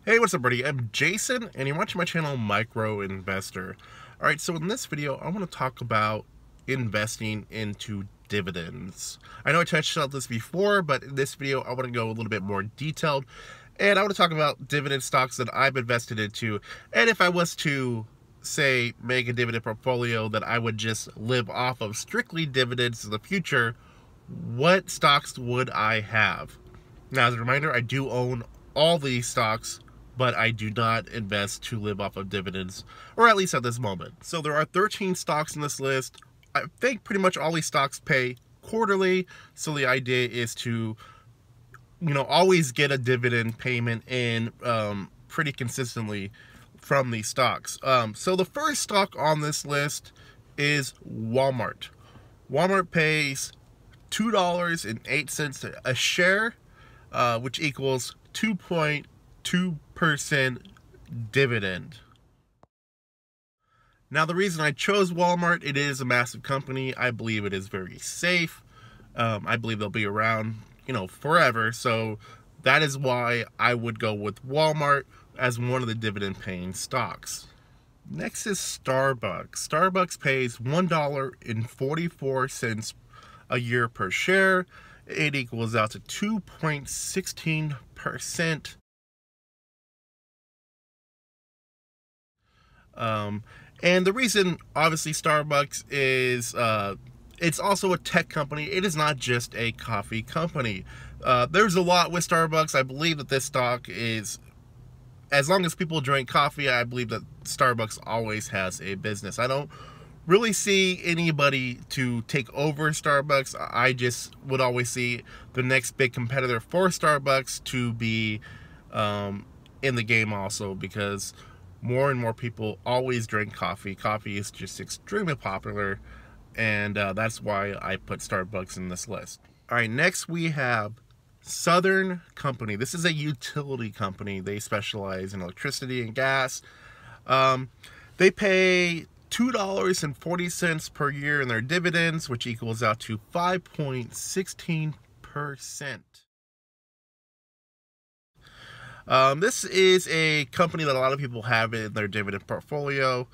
Hey, what's up, buddy? I'm Jason, and you're watching my channel, Micro Investor. Alright, so in this video, I want to talk about investing into dividends. I know I touched on this before, but in this video, I want to go a little bit more detailed, and I want to talk about dividend stocks that I've invested into, and if I was to, say, make a dividend portfolio that I would just live off of strictly dividends in the future, what stocks would I have? Now, as a reminder, I do own all these stocks, but I do not invest to live off of dividends, or at least at this moment. So there are 13 stocks in this list. I think pretty much all these stocks pay quarterly, so the idea is to, always get a dividend payment in pretty consistently from these stocks. So the first stock on this list is Walmart. Walmart pays $2.08 a share, which equals 2.2% dividend. Now, the reason I chose Walmart, it is a massive company. I believe it is very safe. I believe they'll be around, forever. So that is why I would go with Walmart as one of the dividend paying stocks. Next is Starbucks. Starbucks pays $1.44 a year per share. It equals out to 2.16%. And the reason, obviously, Starbucks is it's also a tech company. It is not just a coffee company. There's a lot with Starbucks. I believe that this stock is, as long as people drink coffee, I believe that Starbucks always has a business. I don't really see anybody to take over Starbucks. I just would always see the next big competitor for Starbucks to be in the game also, because more and more people always drink coffee. Coffee is just extremely popular, and that's why I put Starbucks in this list. All right, next we have Southern Company. This is a utility company. They specialize in electricity and gas. They pay $2.40 per year in their dividends, which equals out to 5.16%. This is a company that a lot of people have in their dividend portfolio.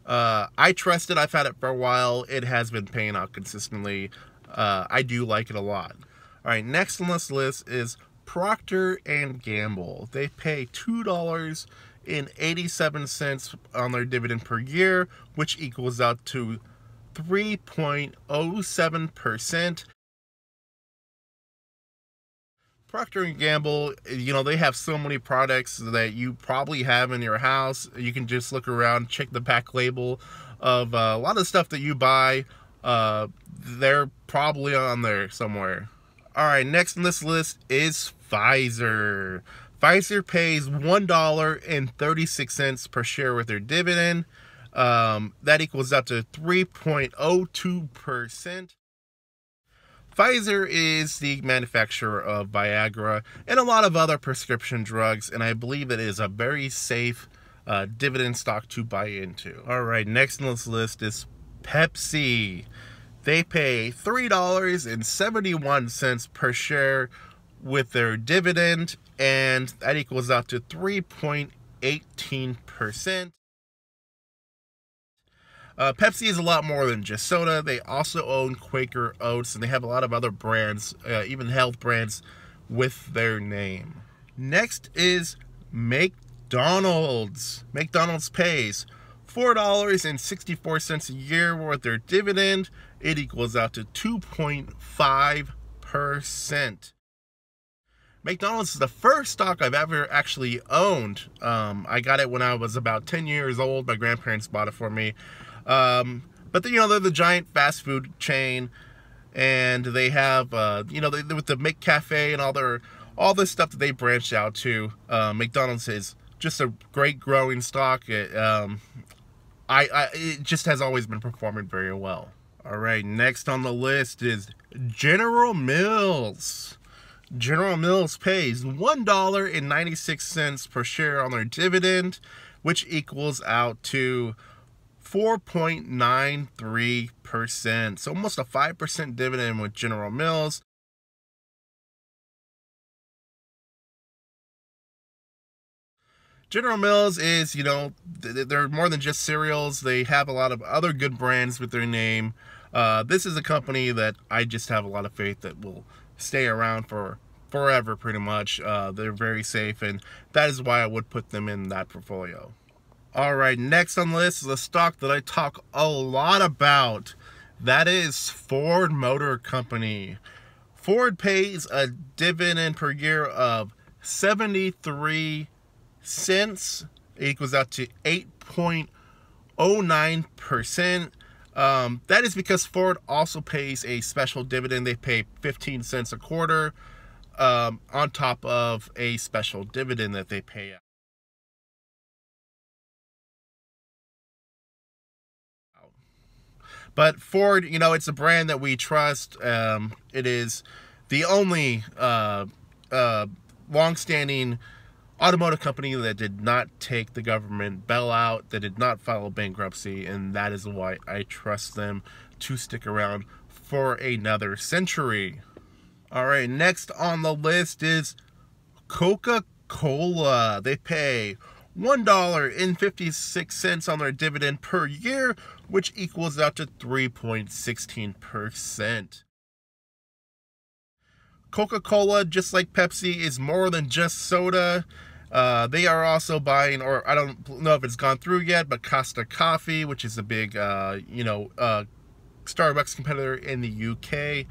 I trust it. I've had it for a while. It has been paying out consistently. I do like it a lot. All right, next on this list is Procter & Gamble. They pay $2.87 on their dividend per year, which equals out to 3.07%. Procter & Gamble, they have so many products that you probably have in your house. You can just look around, check the back label of a lot of stuff that you buy. They're probably on there somewhere. All right, next on this list is Pfizer. Pfizer pays $1.36 per share with their dividend. That equals out to 3.02%. Pfizer is the manufacturer of Viagra and a lot of other prescription drugs, and I believe it is a very safe dividend stock to buy into. All right, next on this list is Pepsi. They pay $3.71 per share with their dividend, and that equals out to 3.18%. Pepsi is a lot more than just soda. They also own Quaker Oats, and they have a lot of other brands, even health brands, with their name. Next is McDonald's. McDonald's pays $4.64 a year with their dividend. It equals out to 2.5%. McDonald's is the first stock I've ever actually owned. I got it when I was about 10 years old. My grandparents bought it for me. But they're the giant fast food chain, and they have, with the McCafe and all this stuff that they branched out to. McDonald's is just a great growing stock. It just has always been performing very well. All right, next on the list is General Mills. General Mills pays $1.96 per share on their dividend, which equals out to 4.93%. So almost a 5% dividend with General Mills. General Mills is, they're more than just cereals. They have a lot of other good brands with their name. This is a company that I just have a lot of faith that will stay around for forever, pretty much. They're very safe, and that is why I would put them in that portfolio. All right, next on the list is a stock that I talk a lot about. That is Ford Motor Company. Ford pays a dividend per year of 73 cents. It equals out to 8.09%. That is because Ford also pays a special dividend. They pay 15 cents a quarter on top of a special dividend that they pay out. But Ford, it's a brand that we trust. It is the only long-standing automotive company that did not take the government bailout, that did not file bankruptcy, and that is why I trust them to stick around for another century. All right, next on the list is Coca-Cola. They pay $1.56 on their dividend per year, which equals out to 3.16%. Coca-Cola, just like Pepsi, is more than just soda. They are also buying, or I don't know if it's gone through yet, but Costa Coffee, which is a big, Starbucks competitor in the UK.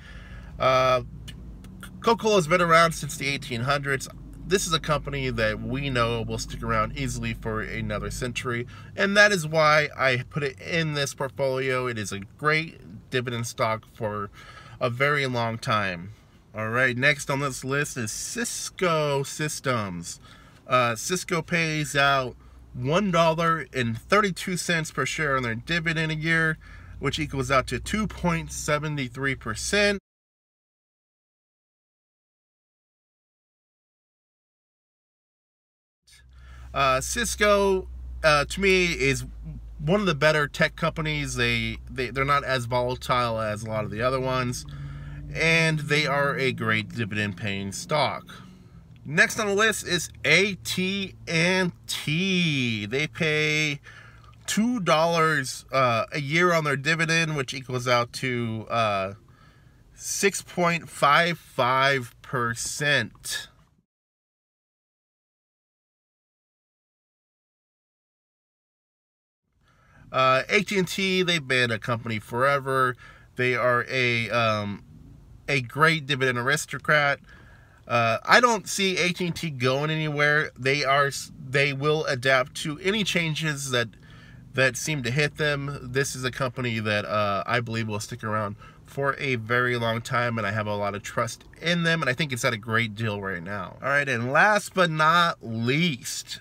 Coca-Cola has been around since the 1800s. This is a company that we know will stick around easily for another century, and that is why I put it in this portfolio. It is a great dividend stock for a very long time. All right, next on this list is Cisco Systems. Cisco pays out $1.32 per share on their dividend a year, which equals out to 2.73%. Cisco, to me, is one of the better tech companies. They're not as volatile as a lot of the other ones, and they are a great dividend paying stock. Next on the list is at&t. They pay $2 a year on their dividend, which equals out to 6.55%. at&t, they've been a company forever. They are a great dividend aristocrat. I don't see at&t going anywhere. They will adapt to any changes that seem to hit them. This is a company that I believe will stick around for a very long time, and I have a lot of trust in them, and I think it's at a great deal right now. All right, and last but not least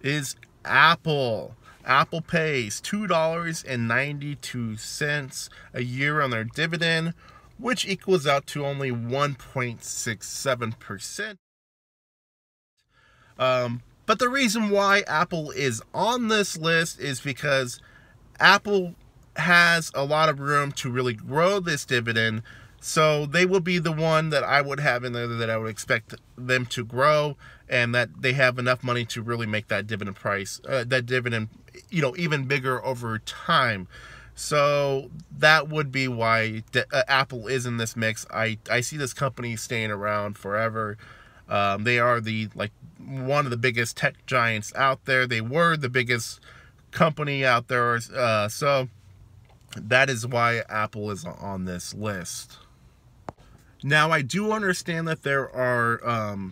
is Apple. Apple pays $2.92 a year on their dividend, which equals out to only 1.67%. But the reason why Apple is on this list is because Apple has a lot of room to really grow this dividend. So they will be the one that I would have in there that I would expect them to grow, and that they have enough money to really make that dividend even bigger over time. So that would be why Apple is in this mix. I see this company staying around forever. They are one of the biggest tech giants out there. They were the biggest company out there. So that is why Apple is on this list. Now, I do understand that there are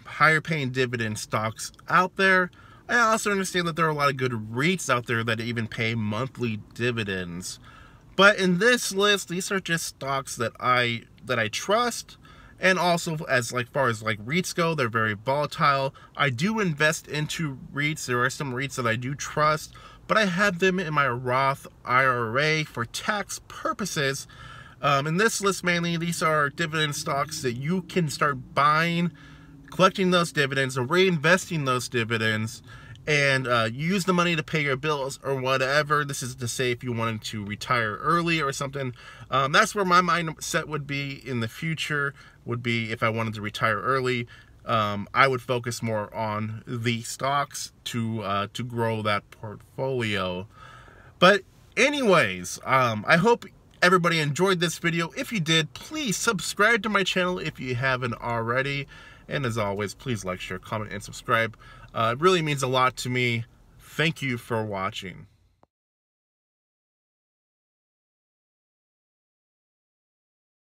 higher paying dividend stocks out there. I also understand that there are a lot of good REITs out there that even pay monthly dividends. But in this list, these are just stocks that I trust. And also, as far as REITs go, they're very volatile. I do invest into REITs. There are some REITs that I do trust, but I have them in my Roth IRA for tax purposes. In this list, mainly, these are dividend stocks that you can start buying, collecting those dividends, and reinvesting those dividends, and use the money to pay your bills or whatever. This is to say if you wanted to retire early or something. That's where my mindset would be in the future, would be if I wanted to retire early. I would focus more on the stocks to grow that portfolio. But anyways, I hope everybody enjoyed this video. If you did, please subscribe to my channel if you haven't already. And as always, please like, share, comment, and subscribe. It really means a lot to me. Thank you for watching.